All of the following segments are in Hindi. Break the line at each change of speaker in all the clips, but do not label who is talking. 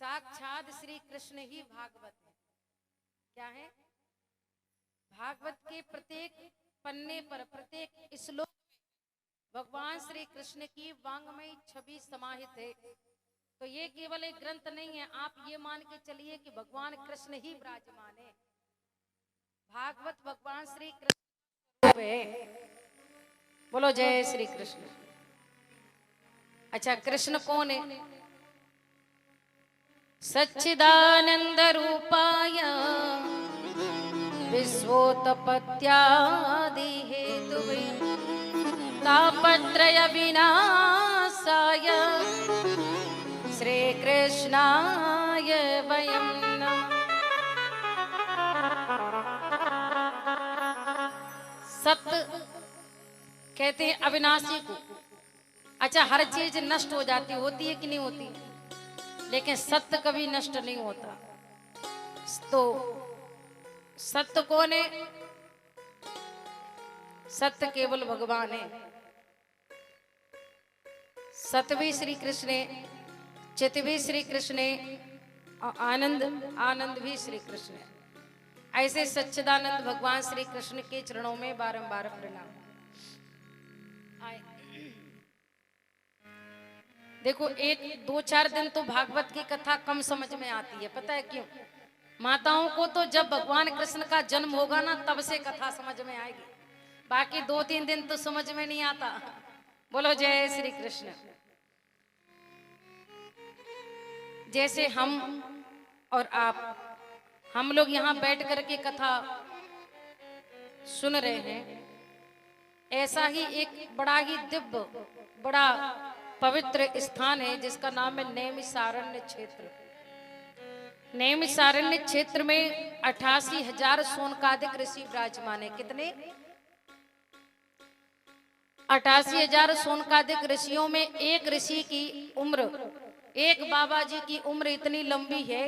साक्षात श्री कृष्ण ही भागवत है। क्या है? भागवत के प्रत्येक पन्ने पर, प्रत्येक श्लोक में भगवान श्री कृष्ण की वांगमय छवि समाहित है। तो ये केवल एक ग्रंथ नहीं है, आप ये मान के चलिए कि भगवान कृष्ण ही विराजमान है। भागवत भगवान श्री कृष्ण है। बोलो जय श्री कृष्ण। अच्छा, कृष्ण कौन है? सच्चिदानंद रूपाय विश्वोत्पत्त्यादि हेतुवे तापत्रय विनाशाय श्री कृष्णाय वयं नमः। सत्य कहते हैं अविनाशी को। अच्छा, हर चीज नष्ट हो जाती होती है कि नहीं होती, लेकिन सत्य कभी नष्ट नहीं होता। तो सत्य कौन है? सत्य केवल भगवान है। सत्य भी श्री कृष्ण है, चित भी श्री कृष्ण है, और आनंद भी श्री कृष्ण है। ऐसे सच्चिदानंद भगवान श्री कृष्ण के चरणों में बारंबार प्रणाम। देखो, एक दो चार दिन तो भागवत की कथा कम समझ में आती है। पता है क्यों? माताओं को तो जब भगवान कृष्ण का जन्म होगा ना, तब से कथा समझ में आएगी। बाकी 2-3 दिन तो समझ में नहीं आता। बोलो जय श्री कृष्ण। जैसे हम और आप, हम लोग यहाँ बैठ करके कथा सुन रहे हैं, ऐसा ही एक बड़ा ही दिव्य, बड़ा पवित्र स्थान है जिसका नाम है नैमिषारण्य क्षेत्र। नैमिषारण्य क्षेत्र में 88,000 शौनकादिक ऋषि विराजमान है। कितने? 88,000 शौनकादिक ऋषियों में एक ऋषि की उम्र, एक बाबा जी की उम्र इतनी लंबी है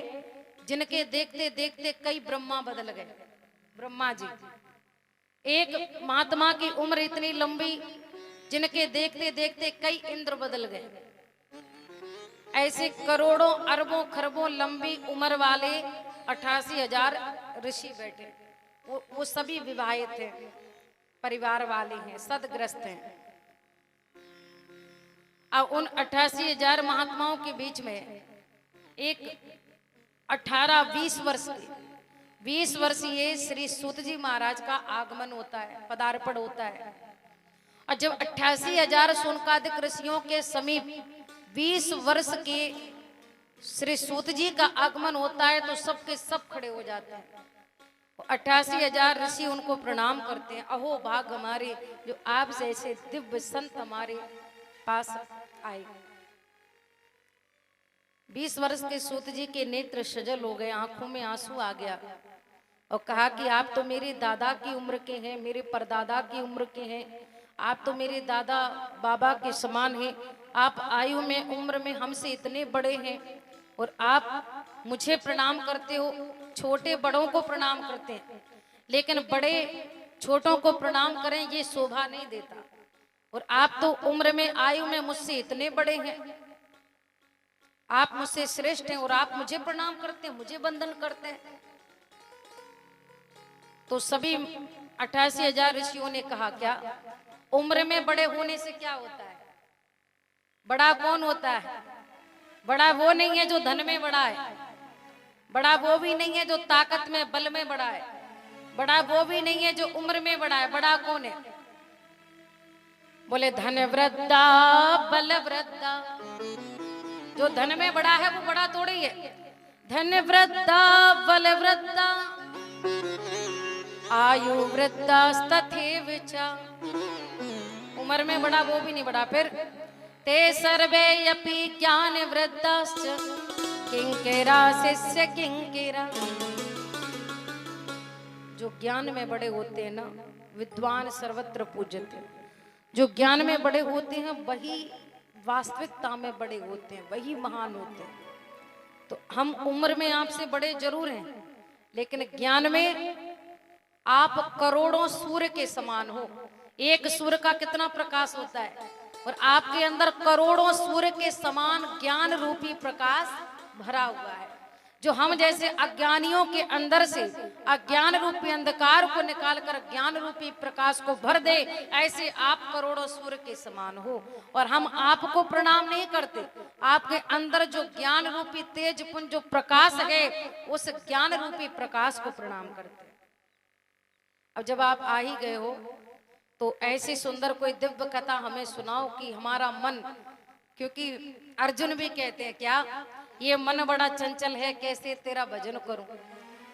जिनके देखते देखते कई ब्रह्मा बदल गए। ब्रह्मा जी। एक महात्मा की उम्र इतनी लंबी जिनके देखते देखते कई इंद्र बदल गए। ऐसे करोड़ों अरबों खरबों लंबी उम्र वाले 88,000 ऋषि बैठे। वो सभी विवाहित हैं, परिवार वाले हैं, सदग्रस्त हैं। अब उन 88,000 महात्माओं के बीच में एक 18-20 वर्ष के 20 वर्षीय श्री सूत जी महाराज का आगमन होता है, पदार्पण होता है। और जब 88,000 शौनकादिक ऋषियों के समीप 20 वर्ष के श्री सूत जी का आगमन होता है तो सबके सब खड़े हो जाते हैं। 88,000 ऋषि उनको प्रणाम करते हैं। अहो भाग हमारे जो आप जैसे दिव्य संत हमारे पास आए। 20 वर्ष के सूत जी के नेत्र सजल हो गए, आंखों में आंसू आ गया और कहा कि आप तो मेरे दादा की उम्र के हैं, मेरे परदादा की उम्र के हैं, आप तो मेरे दादा बाबा के समान हैं। आप आयु में, उम्र में हमसे इतने बड़े हैं और आप मुझे प्रणाम करते हो। छोटे बड़ों को प्रणाम करते हैं, लेकिन बड़े छोटों को प्रणाम करें ये शोभा नहीं देता। और आप तो उम्र में, आयु में मुझसे इतने बड़े हैं, आप मुझसे श्रेष्ठ हैं और आप मुझे प्रणाम करते हैं, मुझे वंदन करते हैं। तो सभी 88,000 ऋषियों ने कहा, क्या उम्र में बड़े होने से क्या होता है? बड़ा कौन होता है? बड़ा वो नहीं है जो धन में बड़ा है, बड़ा वो भी नहीं है जो ताकत में, बल में बड़ा है, बड़ा वो भी नहीं है जो उम्र में बड़ा है। बड़ा कौन है? बोले धन वृद्धा बल वृद्धा। जो धन में बड़ा है वो बड़ा थोड़ी है। धन वृद्धा बल वृद्धा आयु वृद्धा तथैव च। उम्र में बड़ा वो भी नहीं बड़ा। फिर ते सर्वे अपि ज्ञान वृद्धाश्च किंकिरा शिष्य किंकिरा। जो ज्ञान में बड़े होते हैं ना, विद्वान सर्वत्र पूज्यते। जो ज्ञान में बड़े होते हैं वही वास्तविकता में बड़े होते हैं, वही महान होते हैं। तो हम उम्र में आपसे बड़े जरूर हैं, लेकिन ज्ञान में आप करोड़ों सूर्य के समान हो। एक सूर्य का कितना प्रकाश होता है, और आपके अंदर करोड़ों सूर्य के समान ज्ञान रूपी प्रकाश भरा हुआ है। जो हम जैसे अज्ञानियों के अंदर से अज्ञान रूपी अंधकार को निकालकर ज्ञान रूपी प्रकाश को भर दे, ऐसे आप करोड़ों सूर्य के समान हो। और हम आपको प्रणाम नहीं करते, आपके अंदर जो ज्ञान रूपी तेज पुंज जो प्रकाश है, उस ज्ञान रूपी प्रकाश को प्रणाम करते। अब जब आप आ ही गए हो तो ऐसी सुंदर कोई दिव्य कथा हमें सुनाओ कि हमारा मन, क्योंकि अर्जुन भी कहते हैं क्या, ये मन बड़ा चंचल है, कैसे तेरा भजन करूं।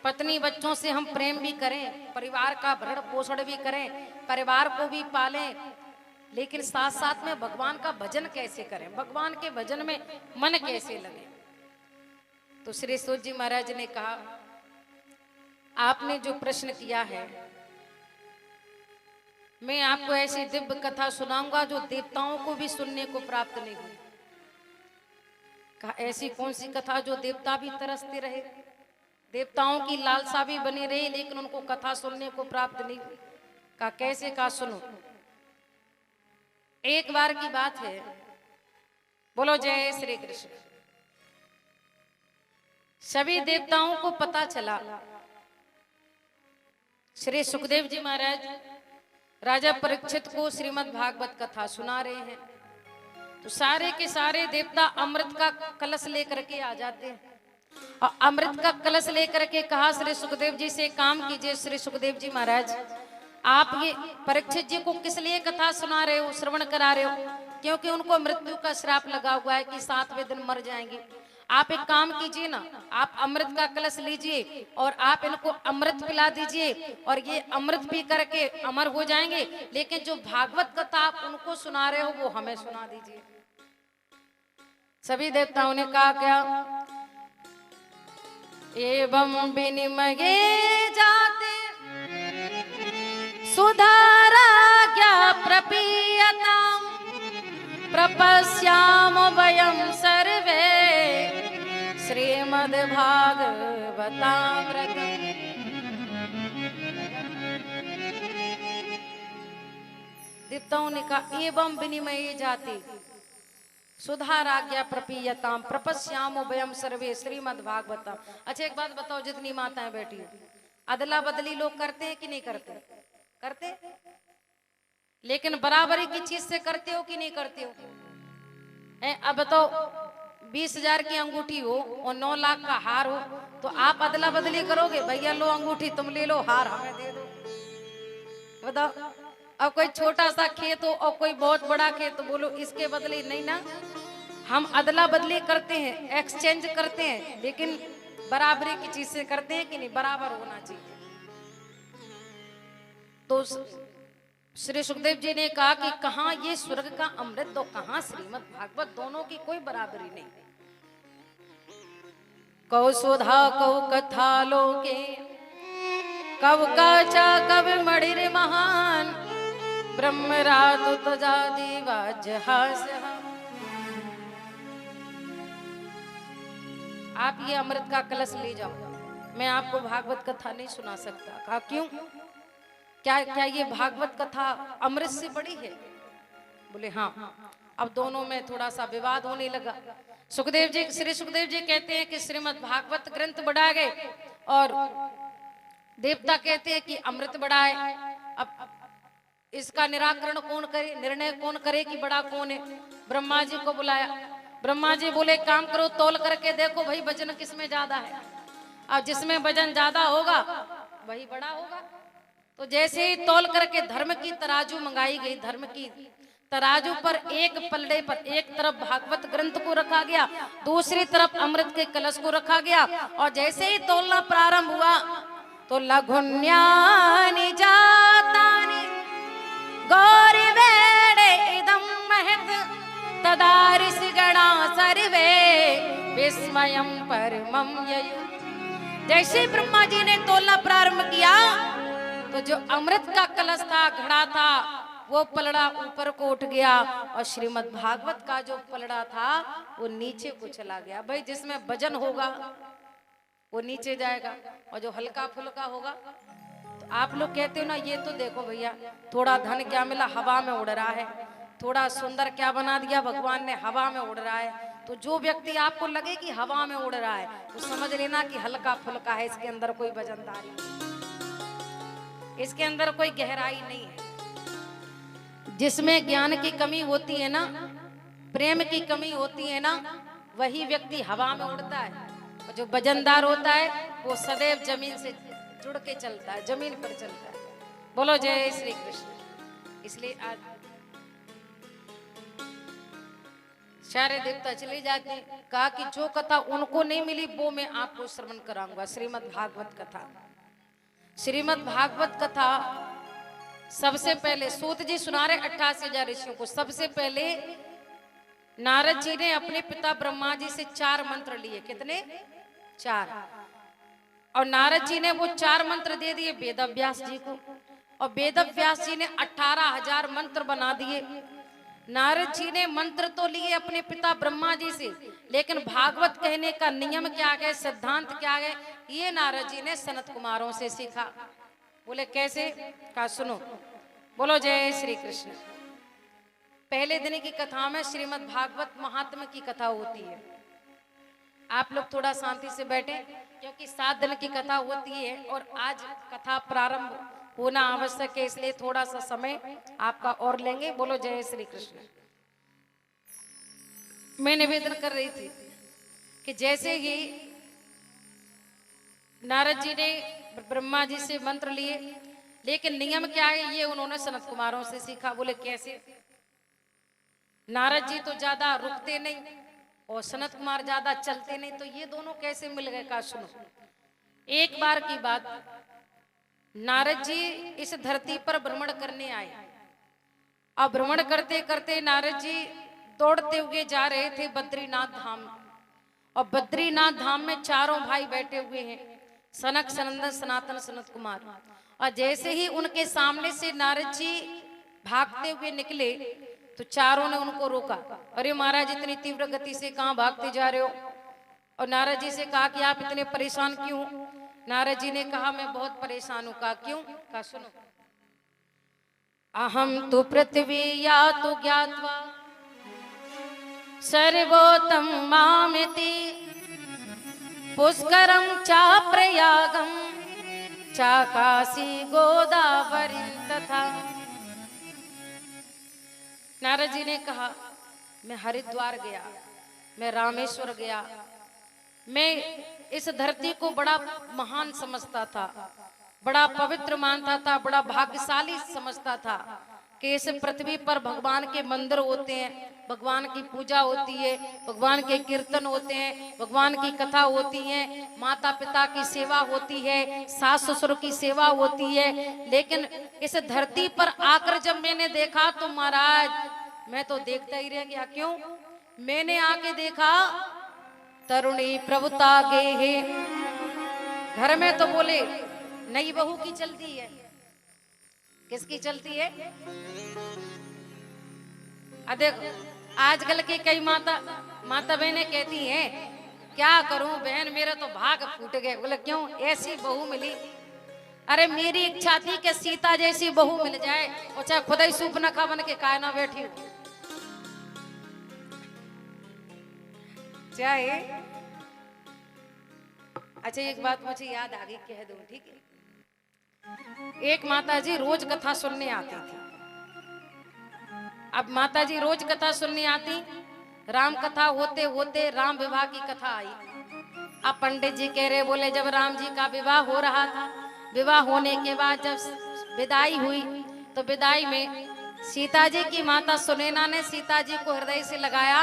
पत्नी बच्चों से हम प्रेम भी करें, परिवार का भरण पोषण भी करें, परिवार को भी पालें, लेकिन साथ साथ में भगवान का भजन कैसे करें, भगवान के भजन में मन कैसे लगे। तो श्री सूत जी महाराज ने कहा, आपने जो प्रश्न किया है, मैं आपको ऐसी दिव्य कथा सुनाऊंगा जो देवताओं को भी सुनने को प्राप्त नहीं हुई। कहा ऐसी कौन सी कथा जो देवता भी तरसते रहे, देवताओं की लालसा भी बनी रही, लेकिन उनको कथा सुनने को प्राप्त नहीं हुई। कहा कैसे, कहा सुनो। एक बार की बात है, बोलो जय श्री कृष्ण। सभी देवताओं को पता चला श्री सुखदेव जी महाराज राजा परीक्षित को श्रीमद् भागवत कथा सुना रहे हैं। तो सारे के सारे देवता अमृत का कलश लेकर के आ जाते हैं, और अमृत का कलश लेकर के कहा श्री सुखदेव जी से, काम कीजिए श्री सुखदेव जी महाराज, आप ये परीक्षित जी को किस लिए कथा सुना रहे हो, श्रवण करा रहे हो, क्योंकि उनको मृत्यु का श्राप लगा हुआ है कि 7वें दिन मर जाएंगे। आप एक काम कीजिए ना, आप अमृत का कलश लीजिए और आप इनको अमृत पिला दीजिए, और ये अमृत पी करके अमर हो जाएंगे, लेकिन जो भागवत कथा आप उनको सुना रहे हो वो हमें सुना दीजिए। सभी देवताओं ने कहा क्या, एवं विनिमय जाते सुधारा क्या प्रपीयताम प्रपश्याम वयं सर्वे श्रीमद् भागवतामृतम्। देवताओं ने कहा एवं विनिमय जाति सुधाराज्ञा प्रपीयताम प्रपश्यामो वयं सर्वे श्रीमद् भागवतम। अच्छा एक बात बताओ, जितनी माताएं बैठी हैं, अदला बदली लोग करते हैं कि नहीं करते? करते। लेकिन बराबरी की चीज से करते हो कि नहीं करते हो? अब बताओ, 20,000 की अंगूठी हो और 9 लाख का हार हो, तो आप अदला बदली करोगे? भैया लो अंगूठी, तुम ले लो, हार हमें दे दो। बताओ, अब कोई छोटा सा खेत हो और कोई बहुत बड़ा खेत, तो बोलो इसके बदले नहीं ना। हम अदला बदली करते हैं, एक्सचेंज करते हैं, लेकिन बराबरी की चीज से करते हैं कि नहीं? बराबर होना चाहिए। तो श्री सुखदेव जी ने कहा कि कहाँ ये स्वर्ग का अमृत तो कहाँ श्रीमद् भागवत, दोनों की कोई बराबरी नहीं। कौ सुधा कौ कथा लोके कव काचा कव मणिर महान ब्रह्म रातु तजा दिवाज हास्य। आप ये अमृत का कलश ले जाओ, मैं आपको भागवत कथा नहीं सुना सकता। कहा क्यों, क्या ये भागवत कथा अमृत से बड़ी है? बोले हाँ। अब दोनों में थोड़ा सा विवाद होने लगा। सुखदेव जी, श्री सुखदेव जी कहते हैं कि श्रीमद् भागवत ग्रंथ बड़ा गए, और देवता कहते हैं कि अमृत बड़ा है। अब इसका निराकरण कौन करे, निर्णय कौन करे कि बड़ा कौन है? ब्रह्मा जी को बुलाया। ब्रह्मा जी बोले काम करो, तौल करके देखो भाई वजन किसमें ज्यादा है। अब जिसमें वजन ज्यादा होगा वही बड़ा होगा। तो जैसे ही तौल करके धर्म की तराजू मंगाई गई, धर्म की तराजू पर एक पलड़े पर एक तरफ भागवत ग्रंथ को रखा गया, दूसरी तरफ अमृत के कलश को रखा गया, और जैसे ही तौलना प्रारंभ हुआ तो लघुन्यानि जातानि गौरी वेड़े इदं महत् तदारिस गणा सर्वे विस्मयं परमं ययु। जैसे ब्रह्मा जी ने तोलना प्रारंभ किया तो जो अमृत का कलश था, घड़ा था, वो पलड़ा ऊपर को उठ गया, और श्रीमद् भागवत का जो पलड़ा था वो नीचे को चला गया। भाई जिसमें वजन होगा वो नीचे जाएगा, और जो हल्का फुल्का होगा। तो आप लोग कहते हो ना, ये तो देखो भैया, थोड़ा धन क्या मिला, हवा में उड़ रहा है। थोड़ा सुंदर क्या बना दिया भगवान ने, हवा में उड़ रहा है। तो जो व्यक्ति आपको लगे कि हवा में उड़ रहा है तो समझ लेना कि हल्का फुल्का है, इसके अंदर कोई वजनदारी, इसके अंदर कोई गहराई नहीं है। जिसमें ज्ञान की कमी होती है ना, प्रेम की कमी होती है ना, वही व्यक्ति हवा में उड़ता है। और जो वजनदार होता है वो सदैव जमीन से जुड़ के चलता है, जमीन पर चलता है। बोलो जय श्री कृष्ण। इसलिए आज सारे देवता चले जाते हैं। कहा कि जो कथा उनको नहीं मिली वो मैं आपको श्रवण कराऊंगा। श्रीमद् भागवत कथा, श्रीमद् भागवत कथा सबसे पहले सूत जी सुना रहे 88,000 ऋषियों को। सबसे पहले नारद जी ने अपने पिता ब्रह्मा जी से 4 मंत्र लिए। कितने? 4। और नारद जी ने वो 4 मंत्र दे दिए वेदव्यास जी को, और वेदव्यास जी ने 18,000 मंत्र बना दिए। नारद जी ने मंत्र तो लिए अपने पिता ब्रह्मा जी से, लेकिन भागवत कहने का नियम क्या है, सिद्धांत क्या है, ये नारद जी ने सनत कुमारों से सीखा। बोले कैसे? कहा सुनो। बोलो जय श्री कृष्ण। पहले दिन की कथा में श्रीमद् भागवत महात्म्य की कथा होती है। आप लोग थोड़ा शांति से बैठे, क्योंकि 7 दिन की कथा होती है और आज कथा प्रारंभ होना आवश्यक है, इसलिए थोड़ा सा समय आपका और लेंगे। बोलो जय श्री कृष्ण। मैं निवेदन कर रही थी कि जैसे ही नारद जी ने ब्रह्मा जी से मंत्र लिए, लेकिन नियम क्या है ये उन्होंने सनत कुमारों से सीखा। बोले कैसे? नारद जी तो ज्यादा रुकते नहीं और सनत कुमार ज्यादा चलते नहीं, तो ये दोनों कैसे मिल गए? का सुनो। एक बार की बात, नारद जी इस धरती पर भ्रमण करने आए। अब भ्रमण करते करते नारद जी दौड़ते हुए जा रहे थे बद्रीनाथ धाम। और बद्रीनाथ धाम में चारों भाई बैठे हुए हैं, सनक, सनंदन, सनातन, सनत कुमार। और जैसे ही उनके सामने से नारद जी भागते हुए निकले तो चारों ने उनको रोका। अरे महाराज, इतनी तीव्र गति से कहाँ भागते जा रहे हो? और नारद जी से कहा कि आप इतने परेशान क्यों? नारद जी ने कहा मैं बहुत परेशान हूं। कहा क्यों? कहा सुनो। अहम तो पृथ्वी या तो ज्ञात्वा सर्वोत्तम मामिति पुष्करम चा प्रयागम चा काशी गोदावरी तथा। नारद जी ने कहा मैं हरिद्वार गया, मैं रामेश्वर गया, मैं इस धरती को बड़ा महान समझता था, बड़ा पवित्र मानता था, बड़ा भाग्यशाली समझता था कि इस पृथ्वी पर भगवान के मंदिर होते हैं, भगवान की पूजा होती है, भगवान के कीर्तन होते हैं, भगवान की कथा होती है, माता पिता की सेवा होती है, सास ससुर की सेवा होती है। लेकिन इस धरती पर आकर जब मैंने देखा तो महाराज मैं तो देखता ही रह गया। क्यों? मैंने आके देखा तरुणी प्रभुता गे है। घर में तो बोले नई बहू की चलती है। किसकी चलती है? देखो आजकल की कई माता बहनें कहती हैं क्या करूं बहन, मेरा तो भाग फूट गए। बोले क्यों? ऐसी बहू मिली। अरे मेरी इच्छा थी कि सीता जैसी बहू मिल जाए, और चाहे खुदा ही सूपनखा बन के कायना बैठी हो। चाहे अच्छा एक बात मुझे याद आ गई, कह दूं, ठीक है? एक माता जी रोज कथा सुनने आती थी। अब माता जी रोज कथा सुनने आती, राम कथा होते होते राम विवाह की कथा आई। अब पंडित जी कह रहे, बोले जब राम जी का विवाह हो रहा था, विवाह होने के बाद जब विदाई हुई तो विदाई में सीता जी की माता सुनैना ने सीता जी को हृदय से लगाया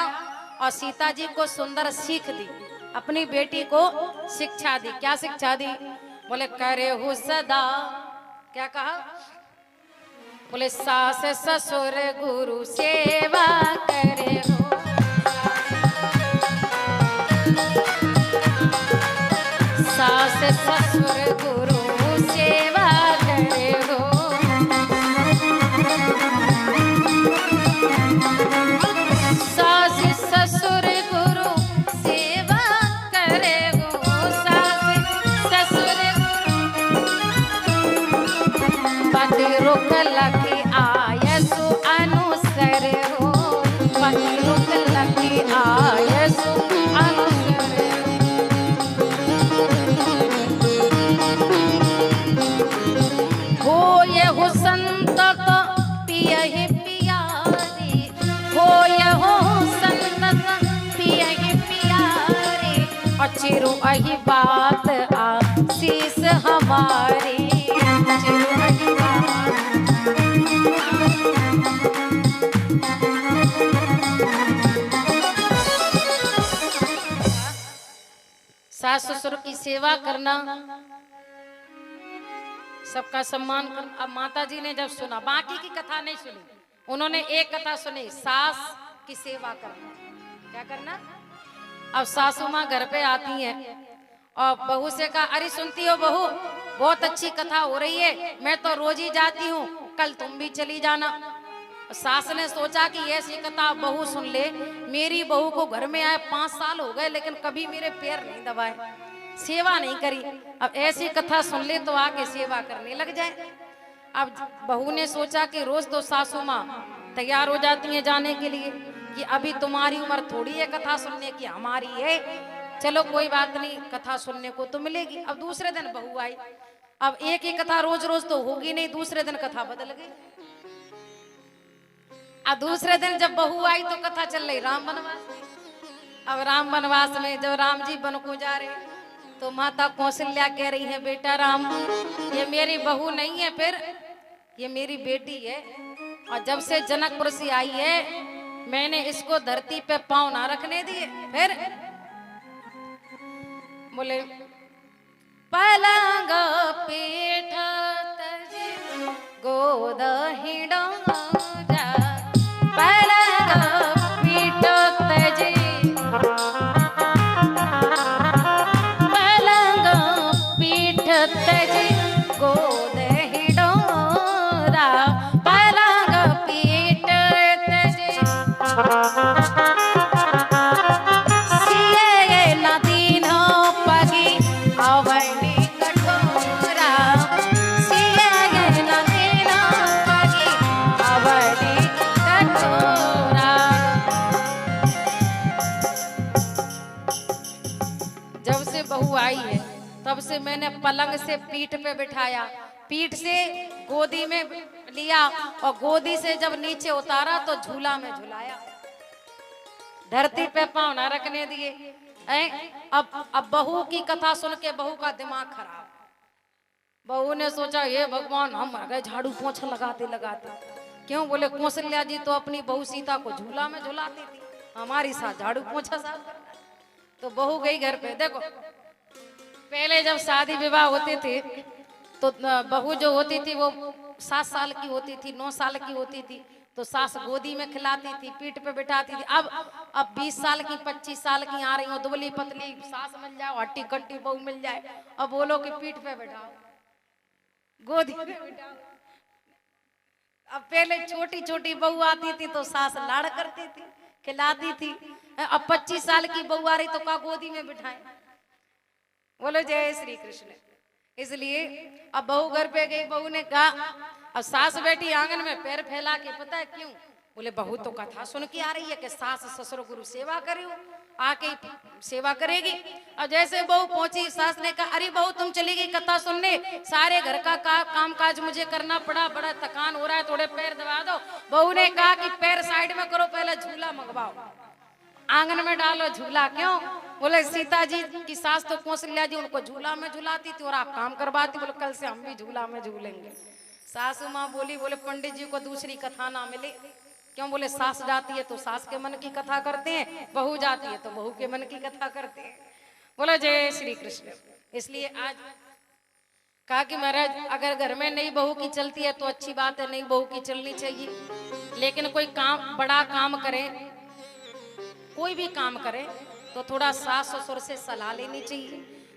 और सीता जी को सुंदर सीख दी, अपनी बेटी को शिक्षा दी। क्या शिक्षा दी? बोले करे हो सदा, क्या कहा? बोले सास ससुर गुरु सेवा करे हो, सास ससुर गुरु सेवा करे हो, सास ससुर गुरु सेवा करे हो, सास ससुर पति रुक लखी आयसु अनुसर हो, पति रुक लखी आयसु चिरु अही बात आशीष हमारी, चिरु अही बात। सास ससुर की सेवा करना, सबका सम्मान करना। अब माता जी ने जब सुना, बाकी की कथा नहीं सुनी, उन्होंने एक कथा सुनी, सास की सेवा करना। क्या करना? अब सासू माँ घर पे आती हैं और बहू से कहा, अरे सुनती हो बहू, बहुत अच्छी कथा हो रही है, मैं तो रोज ही जाती हूँ, कल तुम भी चली जाना। सास ने सोचा कि ऐसी कथा बहू सुन ले, मेरी बहू को घर में आए 5 साल हो गए लेकिन कभी मेरे पैर नहीं दबाए, सेवा नहीं करी, अब ऐसी कथा सुन ले तो आके सेवा करने लग जाए। अब बहू ने सोचा कि रोज तो सासू माँ तैयार हो जाती हैं जाने के लिए कि अभी तुम्हारी उम्र थोड़ी है कथा सुनने की, हमारी है, चलो कोई बात नहीं, कथा सुनने को तो मिलेगी। अब दूसरे दिन बहू आई, अब एक ही कथा रोज रोज तो होगी नहीं, दूसरे दिन कथा बदल गई। अब दूसरे दिन जब बहू आई तो कथा चल रही राम वनवास। अब राम वनवास में जब राम जी वन को जा रहे तो माता कौशल्या कह रही है, बेटा राम, ये मेरी बहू नहीं है, फिर ये मेरी बेटी है, और जब से जनकपुर से आई है मैंने इसको धरती पे पांव ना रखने दिए। फिर बोले, पलंग पीठ तजी गोद हिड़ा, पलंग पीठ तजी, पलंग पीठ तजी गोद हिडोरा, पलंग पीठ तजी सिए नदीन पगी अवनी कठोरा, सिए नदीन पगी अवनी कठोरा। जब से बहू आई है तब से मैंने पलंग से पीठ पे बिठाया, पीठ से गोदी में लिया और गोदी से जब नीचे उतारा तो झूला में झुलाया, धरती पे पांव ना रखने दिए। अब बहू की कथा सुन के बहू का दिमाग खराब। बहू ने सोचा, ये भगवान, हम मर गए झाड़ू पोछा लगाते लगाते। क्यों? बोले, कौशल्या जी तो अपनी बहू सीता को झूला में झुलाती थी, हमारी साथ झाड़ू पोछा साफ। तो बहू गई घर पे। देखो, पहले जब शादी विवाह होते थे तो बहू जो होती थी वो 7 साल की होती थी, 9 साल की होती थी, तो सास गोदी में खिलाती थी, पीठ पे बिठाती थी। अब 20 साल की 25 साल की आ रही हो, दुबली पतली सास मिल जाए, हट्टी कट्टी बहू मिल जाए, अब बोलो कि पीठ पे बैठाओ, गोदी में बैठाओ। अब पहले छोटी छोटी बहू आती थी तो सास लाड़ करती थी, खिलाती थी। अब 25 साल की बहू आ रही तो का गोदी में बिठाए। बोलो जय श्री कृष्ण। इसलिए अब बहू घर पे गई, बहू ने कहा, अब सास बैठी आंगन में पैर फैला के, पता है क्यों? बोले, बहू तो कथा सुन के आ रही है कि सास ससुर गुरु सेवा करे, आके सेवा करेगी। और जैसे बहू पहुंची, सास ने कहा, अरे बहू तुम चली गई कथा सुनने, सारे घर का काम काज मुझे करना पड़ा, बड़ा थकान हो रहा है, थोड़े पैर दबा दो। बहू ने कहा कि पैर साइड में करो, पहले झूला मंगवाओ, आंगन में डालो झूला। क्यों? बोले, सीता जी की सास तो कौशल्या जी उनको झूला में झुलाती थी और आप काम करवाती। बोले, कल से हम भी झूला में झूलेंगे। सासू माँ बोली, बोले पंडित जी को दूसरी कथा ना मिले। क्यों? बोले, सास जाती है तो सास के मन की कथा करते हैं, बहू जाती है तो बहू के मन की कथा करते हैं। बोलो जय श्री कृष्ण। इसलिए आज कहा कि महाराज, अगर घर में नई बहू की चलती है तो अच्छी बात है, नई बहू की चलनी चाहिए, लेकिन कोई काम, बड़ा काम करे, कोई भी काम करे तो थोड़ा सास ससुर से सलाह लेनी चाहिए।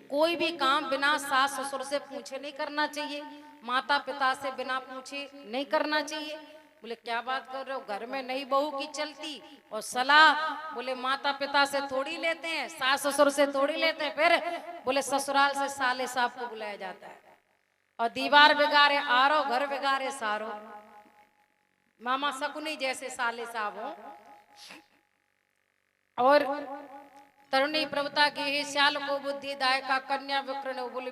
कोई भी काम बिना सास ससुर से पूछे नहीं करना चाहिए, माता पिता से बिना पूछे नहीं करना चाहिए। बोले, क्या बात कर रहे हो? घर में नई बहू की चलती और सलाह, बोले माता पिता से थोड़ी लेते हैं, सास ससुर से थोड़ी लेते हैं। फिर बोले, ससुराल से साले साहब को बुलाया जाता है, और दीवार बिगाड़े आरो, घर बिगाड़े सारो, मामा शकुनी जैसे साले साहब हो। और तरुणी प्रभुता की श्याल को बुद्धि दायका कन्या विक्रन। बोले,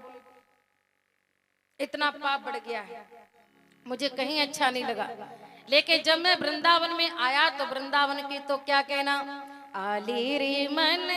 इतना पाप बढ़ गया है, मुझे कहीं अच्छा नहीं लगा। लेकिन जब मैं वृंदावन में आया तो वृंदावन की तो क्या कहना, आली रे मन